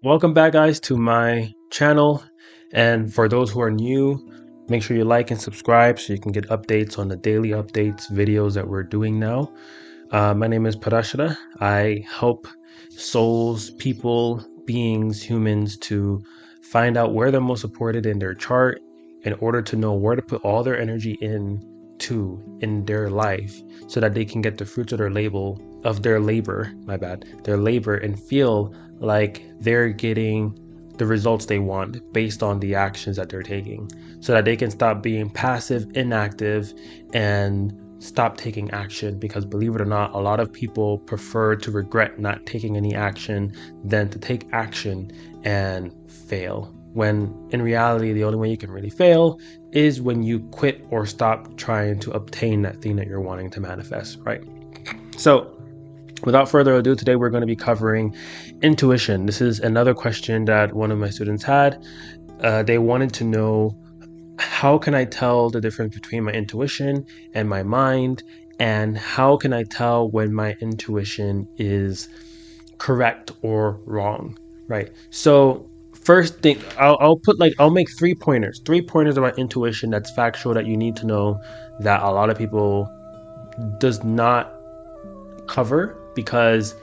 Welcome back, guys, to my channel. And for those who are new, make sure you like and subscribe so you can get updates on the daily updates videos that we're doing now. My name is Parashara. I help souls, people, beings, humans to find out where they're most supported in their chart in order to know where to put all their energy in their life so that they can get the fruits of their labor, their labor, and feel like they're getting the results they want based on the actions that they're taking, so that they can stop being passive, inactive, and stop taking action. Because believe it or not, a lot of people prefer to regret not taking any action than to take action and fail, when in reality the only way you can really fail is when you quit or stop trying to obtain that thing that you're wanting to manifest, right? So without further ado, today we're going to be covering intuition. This is another question that one of my students had. They wanted to know, how can I tell the difference between my intuition and my mind? And how can I tell when my intuition is correct or wrong, right? So first thing, I'll make three pointers about intuition that's factual, that you need to know, that a lot of people does not cover. Because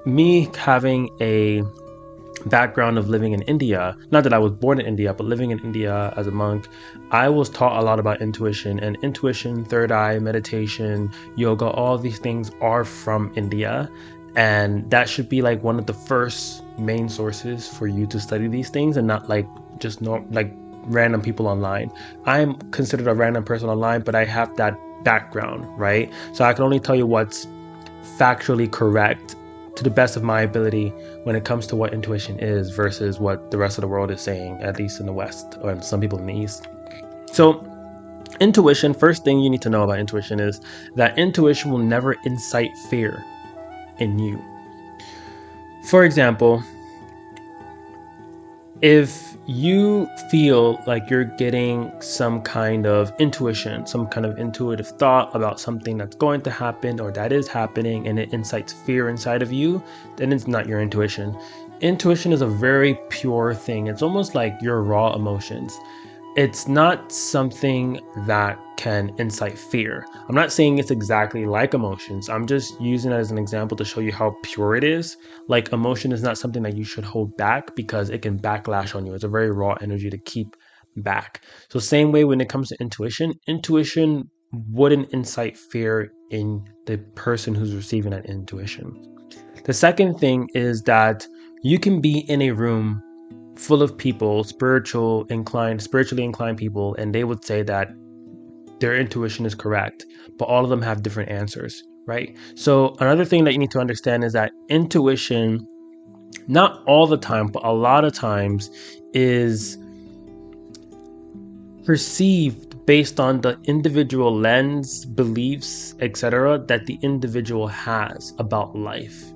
me having a background of living in India, not that I was born in India, but living in India as a monk, I was taught a lot about intuition. And intuition, third eye, meditation, yoga, all these things are from India. And that should be like one of the first main sources for you to study these things, and not like random people online. I'm considered a random person online, but I have that background, right? So I can only tell you what's factually correct to the best of my ability when it comes to what intuition is versus what the rest of the world is saying, at least in the West, or some people in the East. So intuition, first thing you need to know about intuition is that intuition will never incite fear in you. For example, if you feel like you're getting some kind of intuition, some kind of intuitive thought about something that's going to happen or that is happening, and it incites fear inside of you, then it's not your intuition. Intuition is a very pure thing. It's almost like your raw emotions. It's not something that can incite fear. I'm not saying it's exactly like emotions. I'm just using it as an example to show you how pure it is. Like, emotion is not something that you should hold back, because it can backlash on you. It's a very raw energy to keep back. So same way when it comes to intuition wouldn't incite fear in the person who's receiving that intuition. The second thing is that you can be in a room full of people, spiritually inclined people, and they would say that their intuition is correct, but all of them have different answers, right? So another thing that you need to understand is that intuition, not all the time, but a lot of times, is perceived based on the individual lens, beliefs, etc., that the individual has about life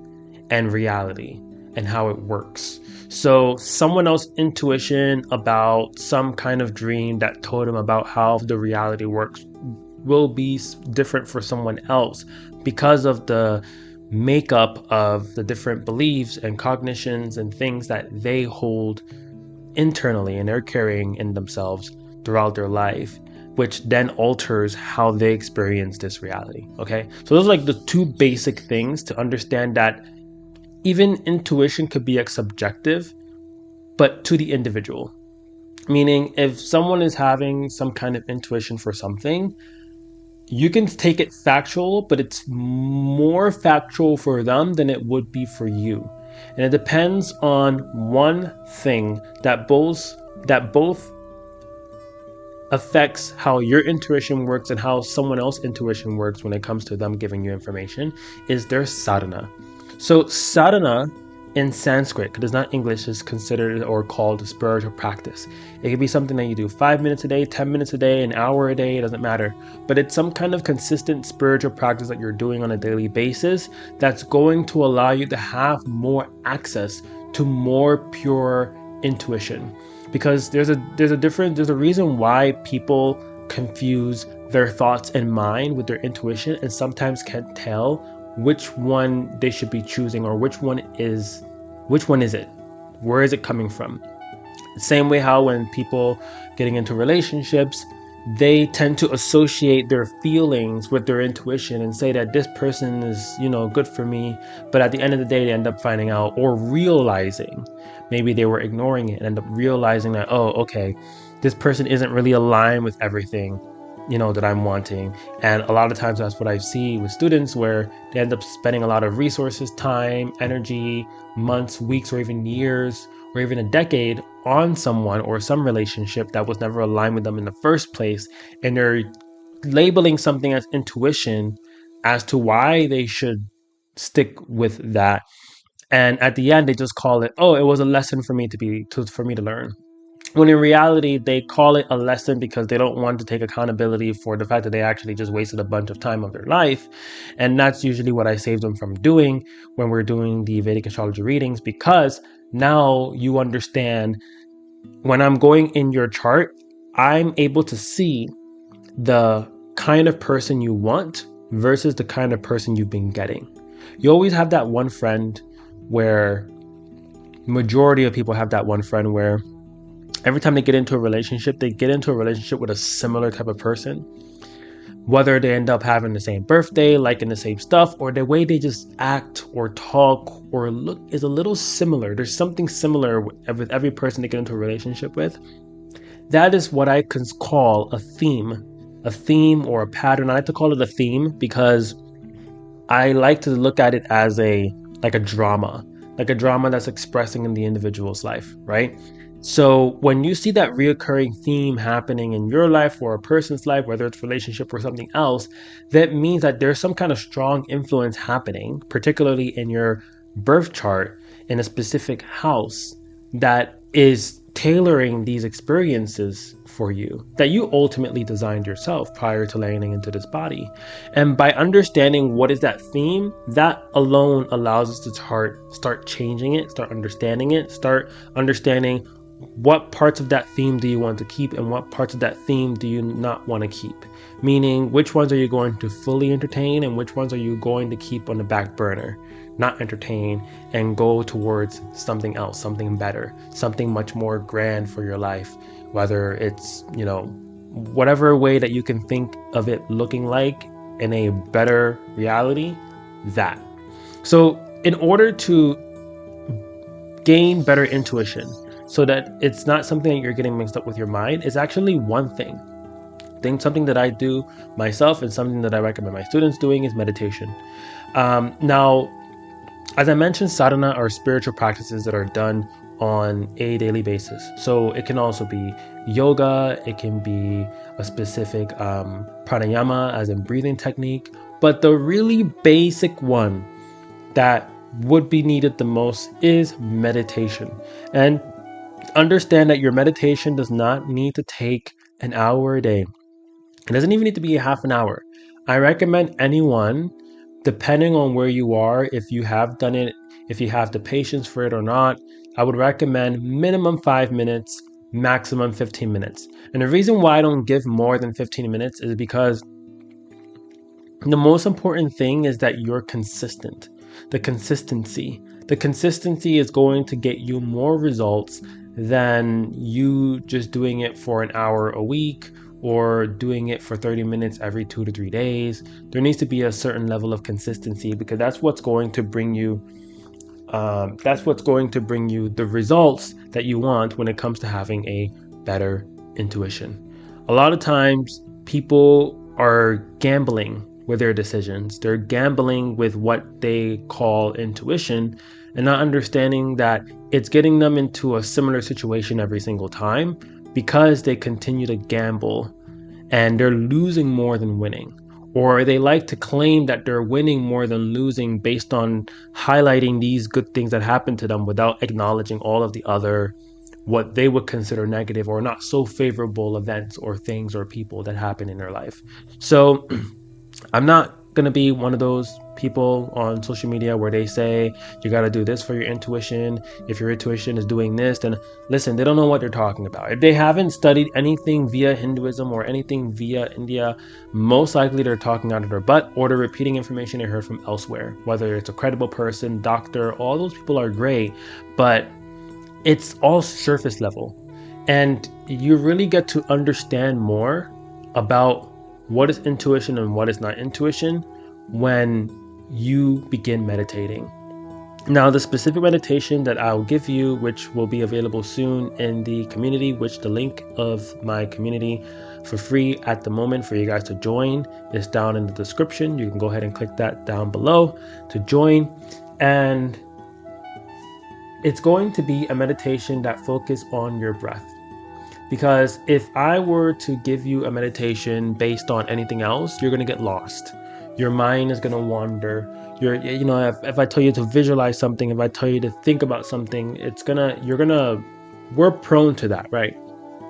and reality and how it works. So someone else's intuition about some kind of dream that told them about how the reality works will be different for someone else, because of the makeup of the different beliefs and cognitions and things that they hold internally and they're carrying in themselves throughout their life, which then alters how they experience this reality. Okay, so those are like the two basic things to understand, that even intuition could be subjective, but to the individual. Meaning, if someone is having some kind of intuition for something, you can take it factual, but it's more factual for them than it would be for you. And it depends on one thing that both affects how your intuition works and how someone else's intuition works when it comes to them giving you information, is their sadhana. So sadhana in Sanskrit, because it's not English, is considered or called a spiritual practice. It could be something that you do 5 minutes a day, 10 minutes a day, an hour a day, it doesn't matter. But it's some kind of consistent spiritual practice that you're doing on a daily basis that's going to allow you to have more access to more pure intuition. Because there's a reason why people confuse their thoughts and mind with their intuition, and sometimes can't tell which one they should be choosing, or which one is it. Where is it coming from? Same way how when people getting into relationships, they tend to associate their feelings with their intuition and say that this person is, good for me. But at the end of the day, they end up finding out or realizing maybe they were ignoring it and end up realizing that, oh, okay, this person isn't really aligned with everything, that I'm wanting. And a lot of times that's what I see with students where they end up spending a lot of resources, time, energy, months, weeks, or even years, or even a decade on someone or some relationship that was never aligned with them in the first place. And they're labeling something as intuition as to why they should stick with that. And at the end, they just call it, oh, it was a lesson for me for me to learn. When in reality, they call it a lesson because they don't want to take accountability for the fact that they actually just wasted a bunch of time of their life. And that's usually what I save them from doing when we're doing the Vedic astrology readings, because now you understand when I'm going in your chart, I'm able to see the kind of person you want versus the kind of person you've been getting. You always have that one friend where majority of people have that one friend where every time they get into a relationship, they get into a relationship with a similar type of person. Whether they end up having the same birthday, liking the same stuff, or the way they just act or talk or look is a little similar. There's something similar with every person they get into a relationship with. That is what I can call a theme or a pattern. I like to call it a theme because I like to look at it as a drama that's expressing in the individual's life, right? So when you see that reoccurring theme happening in your life or a person's life, whether it's relationship or something else, that means that there's some kind of strong influence happening, particularly in your birth chart in a specific house that is tailoring these experiences for you that you ultimately designed yourself prior to landing into this body. And by understanding what is that theme, that alone allows us to start changing it, start understanding what parts of that theme do you want to keep and what parts of that theme do you not want to keep. Meaning, which ones are you going to fully entertain and which ones are you going to keep on the back burner, not entertain, and go towards something else, something better, something much more grand for your life. Whether it's, whatever way that you can think of it looking like in a better reality, that. So in order to gain better intuition, so that it's not something that you're getting mixed up with your mind, it's actually one thing. Something that I do myself and something that I recommend my students doing is meditation. Now, as I mentioned, sadhana are spiritual practices that are done on a daily basis. So it can also be yoga, it can be a specific pranayama, as in breathing technique. But the really basic one that would be needed the most is meditation. And understand that your meditation does not need to take an hour a day. It doesn't even need to be a half an hour. I recommend anyone, depending on where you are, if you have done it, if you have the patience for it or not, I would recommend minimum 5 minutes, maximum 15 minutes. And the reason why I don't give more than 15 minutes is because the most important thing is that you're consistent. The consistency is going to get you more results than you just doing it for an hour a week or doing it for 30 minutes every 2 to 3 days. There needs to be a certain level of consistency because that's what's going to bring you the results that you want when it comes to having a better intuition. A lot of times people are gambling with their decisions. They're gambling with what they call intuition and not understanding that it's getting them into a similar situation every single time because they continue to gamble and they're losing more than winning. Or they like to claim that they're winning more than losing based on highlighting these good things that happen to them without acknowledging all of the other, what they would consider negative or not so favorable events or things or people that happen in their life. So I'm not going to be one of those people on social media where they say you got to do this for your intuition. If your intuition is doing this, then listen, they don't know what they're talking about. If they haven't studied anything via Hinduism or anything via India, most likely they're talking out of their butt or they're repeating information they heard from elsewhere. Whether it's a credible person, doctor, all those people are great, but it's all surface level. And you really get to understand more about what is intuition and what is not intuition when you begin meditating. Now, the specific meditation that I'll give you, which will be available soon in the community, which the link of my community for free at the moment for you guys to join is down in the description. You can go ahead and click that down below to join. And it's going to be a meditation that focuses on your breath. Because if I were to give you a meditation based on anything else, you're going to get lost. Your mind is going to wander. If I tell you to visualize something, if I tell you to think about something, we're prone to that, right?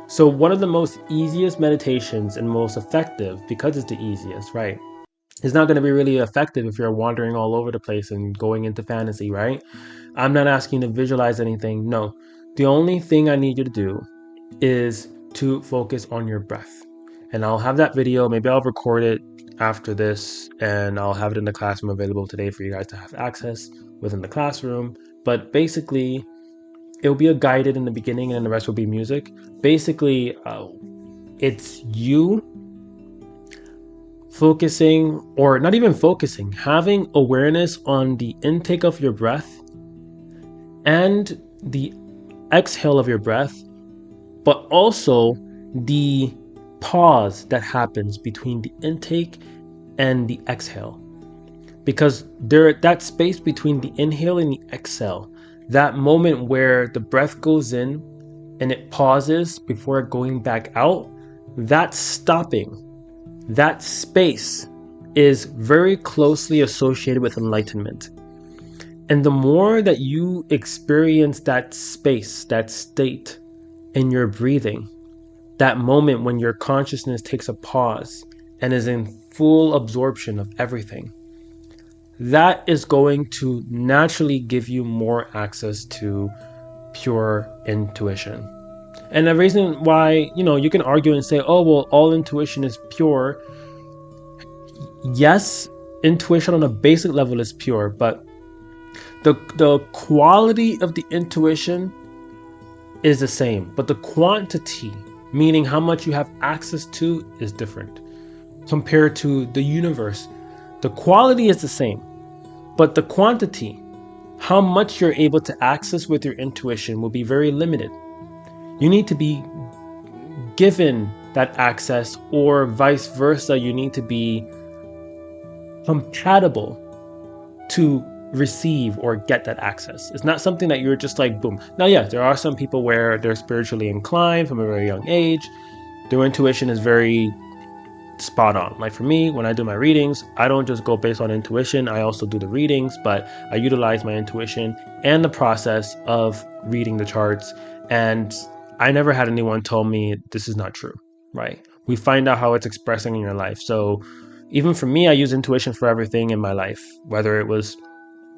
So one of the most easiest meditations and most effective, because it's the easiest, right? It's not going to be really effective if you're wandering all over the place and going into fantasy, right? I'm not asking you to visualize anything. No, the only thing I need you to do is to focus on your breath. And I'll have that video, maybe I'll record it after this and I'll have it in the classroom available today for you guys to have access within the classroom. But basically, it'll be a guided in the beginning and the rest will be music. Basically, it's you focusing, or not even focusing, having awareness on the intake of your breath and the exhale of your breath, but also the pause that happens between the intake and the exhale. Because that space between the inhale and the exhale, that moment where the breath goes in and it pauses before going back out, that stopping, that space is very closely associated with enlightenment. And the more that you experience that space, that state in your breathing, that moment when your consciousness takes a pause and is in full absorption of everything, that is going to naturally give you more access to pure intuition. And the reason why, you can argue and say, oh, well, all intuition is pure. Yes, intuition on a basic level is pure, but the quality of the intuition is the same, but the quantity, meaning how much you have access to, is different compared to the universe. The quality is the same, but the quantity, how much you're able to access with your intuition, will be very limited. You need to be given that access, or vice versa. You need to be compatible to receive or get that access. It's not something that you're just like, boom. Now, yeah, there are some people where they're spiritually inclined from a very young age. Their intuition is very spot on. Like for me, when I do my readings, I don't just go based on intuition. I also do the readings, but I utilize my intuition and the process of reading the charts. And I never had anyone tell me this is not true, right? We find out how it's expressing in your life. So even for me, I use intuition for everything in my life, whether it was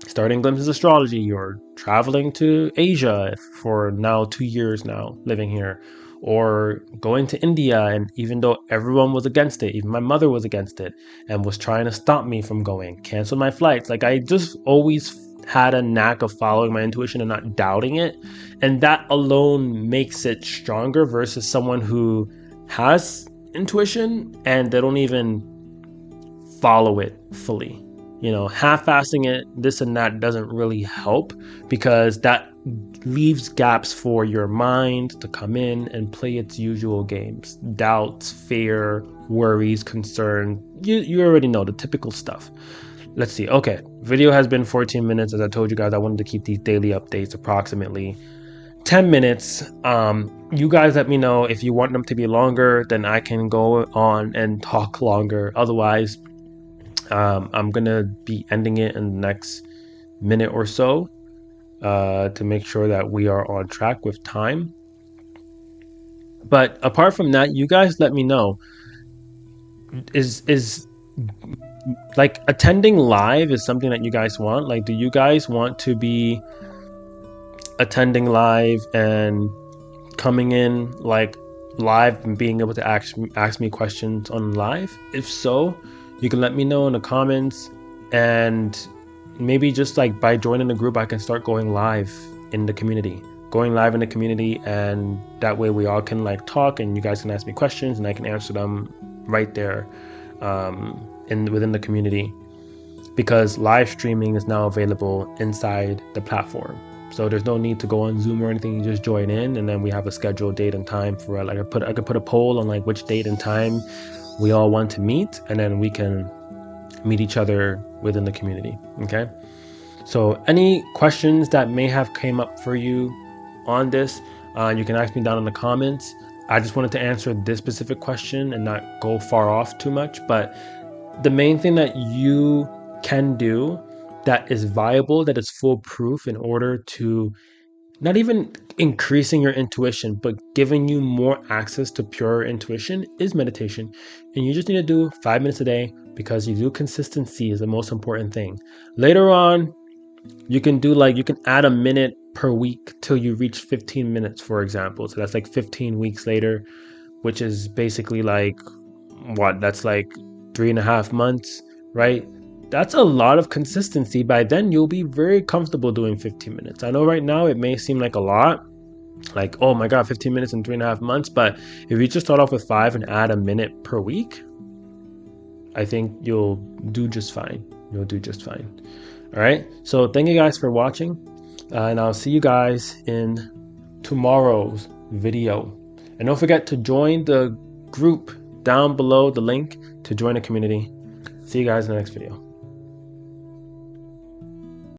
starting Glimpses Astrology or traveling to Asia for now 2 years now living here, or going to India. And even though everyone was against it, even my mother was against it and was trying to stop me from going, canceled my flights. Like I just always had a knack of following my intuition and not doubting it. And that alone makes it stronger versus someone who has intuition and they don't even follow it fully. Half-assing it, this and that, doesn't really help, because that leaves gaps for your mind to come in and play its usual games. Doubts, fear, worries, concern. You already know the typical stuff. Let's see. Okay, video has been 14 minutes. As I told you guys, I wanted to keep these daily updates approximately 10 minutes. You guys let me know if you want them to be longer, then I can go on and talk longer. Otherwise, I'm gonna be ending it in the next minute or so to make sure that we are on track with time. But apart from that, you guys let me know, is like attending live is something that you guys want? Like, do you guys want to be attending live and coming in like live and being able to ask me questions on live? If so, you can let me know in the comments, and maybe just like by joining the group, I can start going live in the community. going live in the community, and that way we all can like talk, and you guys can ask me questions and I can answer them right there within the community, because live streaming is now available inside the platform. So there's no need to go on Zoom or anything. You just join in, and then we have a scheduled date and time for like I could put a poll on like which date and time we all want to meet, and then we can meet each other within the community. Okay. So any questions that may have came up for you on this, you can ask me down in the comments. I just wanted to answer this specific question and not go far off too much. But the main thing that you can do that is viable, that is foolproof in order to not even increasing your intuition, but giving you more access to pure intuition, is meditation. And you just need to do 5 minutes a day, because you do consistency is the most important thing. Later on, you can add a minute per week till you reach 15 minutes, for example. So that's like 15 weeks later, which is basically like that's like 3.5 months, right? That's a lot of consistency. By then you'll be very comfortable doing 15 minutes. I know right now it may seem like a lot, like, oh my God, 15 minutes in 3.5 months. But if you just start off with 5 and add a minute per week, I think you'll do just fine. You'll do just fine. All right. So thank you guys for watching, and I'll see you guys in tomorrow's video. And don't forget to join the group down below, the link to join the community. See you guys in the next video.